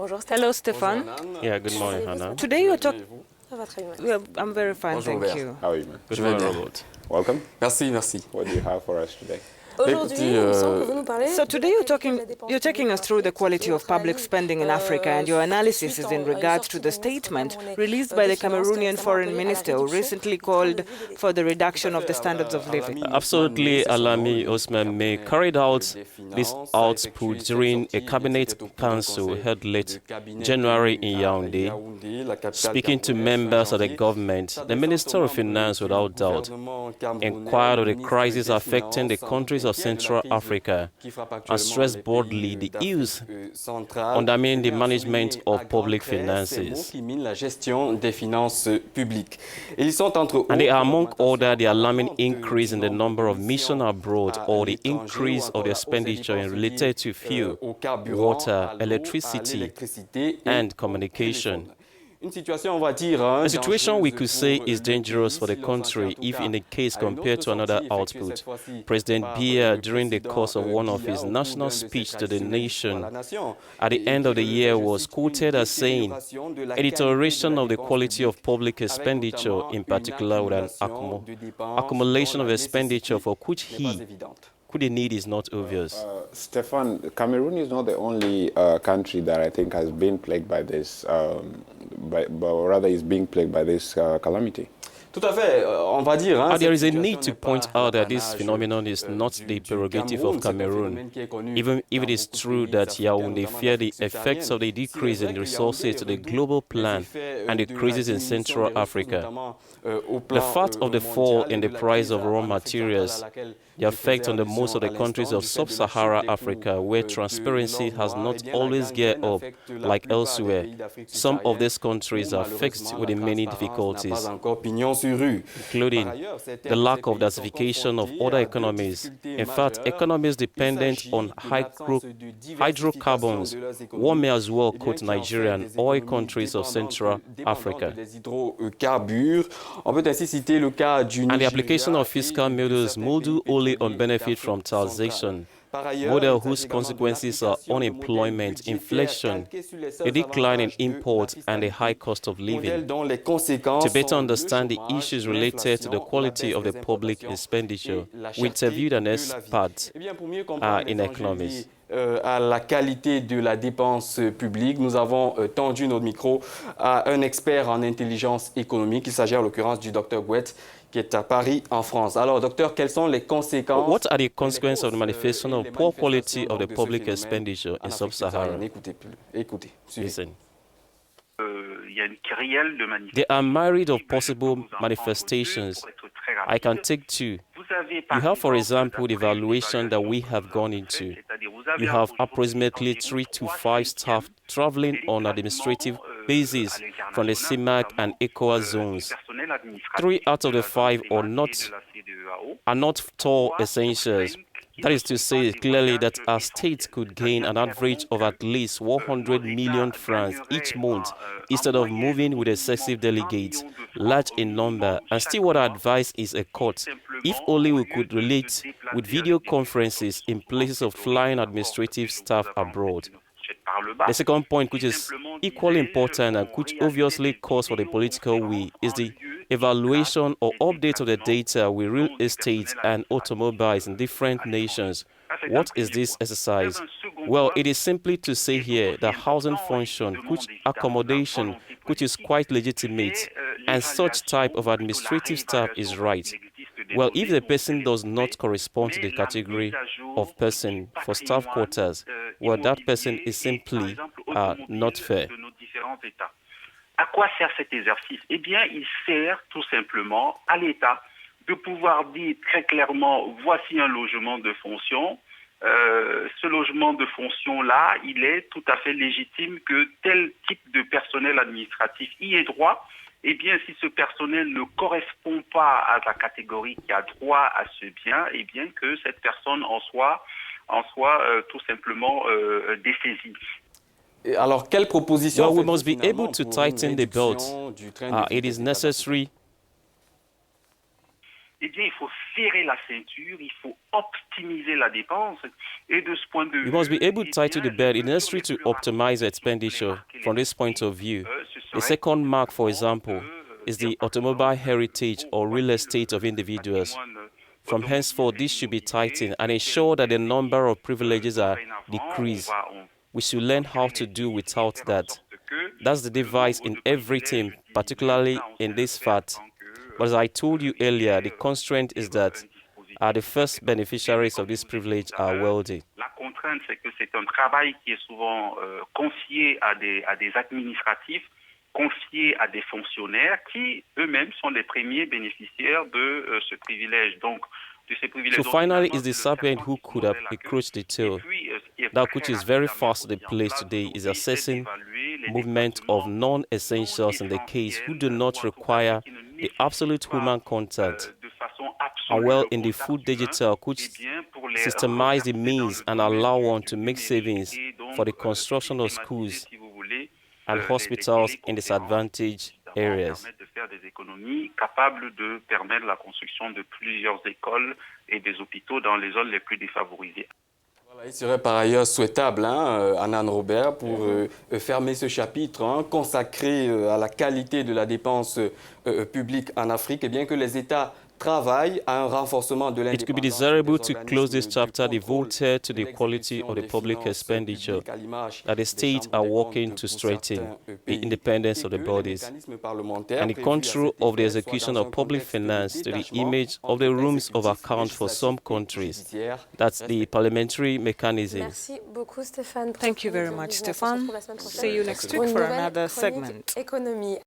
Hello, Stefan. Yeah, good morning, Hannah. Today you're talking... I'm very fine, Bonjour, thank you. How are you, man? Good morning, Robert. Welcome. Merci, merci. What do you have for us today? So today you're taking us through the quality of public spending in Africa, and your analysis is in regards to the statement released by the Cameroonian foreign minister, who recently called for the reduction of the standards of living. Absolutely, Alami Osman May carried out this output during a cabinet council held late January in Yaoundé. Speaking to members of the government, the Minister of Finance, without doubt, inquired of the crisis affecting the countries of Central Africa and stressed broadly the issues undermining the management of public finances. And they are among other the alarming increase in the number of missions abroad or the increase of the expenditure related to fuel, water, electricity, and communication. A situation we could say is dangerous for the country if in a case compared to another output. President Biya, during the course of one of his national speech to the nation at the end of the year, was quoted as saying, a deterioration of the quality of public expenditure, in particular with an accumulation of expenditure for which the need is not obvious. Stefan, Cameroon is not the only country that I think has been plagued by this, but rather is being plagued by this calamity. There is a need to point out that this phenomenon is not the prerogative of Cameroon, even if it is true that Yaoundé fear the effects of the decrease in resources to the global plan and the crisis in Central Africa. The fact of the fall in the price of raw materials, the effect on the most of the countries of sub-Saharan Africa, where transparency has not always geared up like elsewhere. Some of these countries are faced with many difficulties, including the lack of diversification of other economies. In fact, economies dependent on hydrocarbons, one may as well quote Nigeria and oil countries of Central Africa. And the application of fiscal models model only on benefit from taxation, model whose consequences are unemployment, inflation, a decline in imports, and a high cost of living. To better understand the issues related to the quality of the public expenditure, we interviewed an expert in economics. À la qualité de la dépense publique, nous avons tendu notre micro à un expert en intelligence économique. Il s'agit en l'occurrence du Dr Gouet, qui est à Paris, en France. Alors, docteur, quelles sont les conséquences? What are the consequences of the manifestation of poor quality of the public expenditure in Sub-Saharan? Écoutez, listen. There are myriad of possible manifestations. I can take two. You have, for example, the evaluation that we have gone into. You have approximately 3 to 5 staff traveling on administrative basis from the CIMAC and ECOWAS zones. 3 out of the 5 are not tall essentials. That is to say clearly that our state could gain an average of at least 100 million francs each month instead of moving with excessive delegates, large in number, and still what our advice is a cut. If only we could relate with video conferences in places of flying administrative staff abroad. The second point, which is equally important and which obviously calls for the political will, is the evaluation or update of the data with real estate and automobiles in different nations. What is this exercise? Well, it is simply to say here that housing function, which accommodation, which is quite legitimate, and such type of administrative staff is right. Well, if the person does not correspond to the category of person for staff quarters, well, that person is simply not fair. À quoi sert cet exercice? Eh bien, il sert tout simplement à l'État de pouvoir dire très clairement, voici un logement de fonction. Ce logement de fonction-là, il est tout à fait légitime que tel type de personnel administratif y ait droit. Eh bien, si ce personnel ne correspond pas à la catégorie qui a droit à ce bien, eh bien que cette personne en soit tout simplement dessaisie. Alors, quelle proposition? Well, we must be able to tighten the belt. It is necessary. Eh bien, il faut serrer la ceinture, il faut optimiser la dépense. Et de ce point de vue, We must be able to tighten the belt in necessary to optimize expenditure. From this point of view, a second mark, for example, is the automobile heritage or real estate of individuals. From henceforth, this should be tightened and ensure that the number of privileges are decreased. We should learn how to do without that. That's the device in everything, particularly in this fact. But as I told you earlier, the constraint is that the first beneficiaries of this privilege are wealthy. La contrainte, c'est que c'est un travail qui est souvent confié à des administratifs, confié à des fonctionnaires qui eux-mêmes sont les premiers bénéficiaires de ce privilège. Donc, de ces privilèges. So finally, it's the sapient who could have approached the tail. That which is very fast the place today is assessing movement of non-essentials in the case who do not require the absolute human contact. And well, in the food digital, could systemize the means and allow one to make savings for the construction of schools and hospitals in disadvantaged areas. De faire des économies capables de permettre la construction de plusieurs écoles et des hôpitaux dans les zones les plus défavorisées. Voilà, il serait par ailleurs souhaitable, Anne Robert, pour fermer ce chapitre consacré à la qualité de la dépense publique en Afrique, et bien que les États travaillent à un renforcement de l'indépendance. It could be desirable to close this chapter devoted to the quality of the public expenditure, that the states are working to strengthen the independence of the bodies and the control of the execution of public finance to the image of the rooms of account for some countries. That's the parliamentary mechanism. Thank you very much, Stéphane. See you next week for another segment.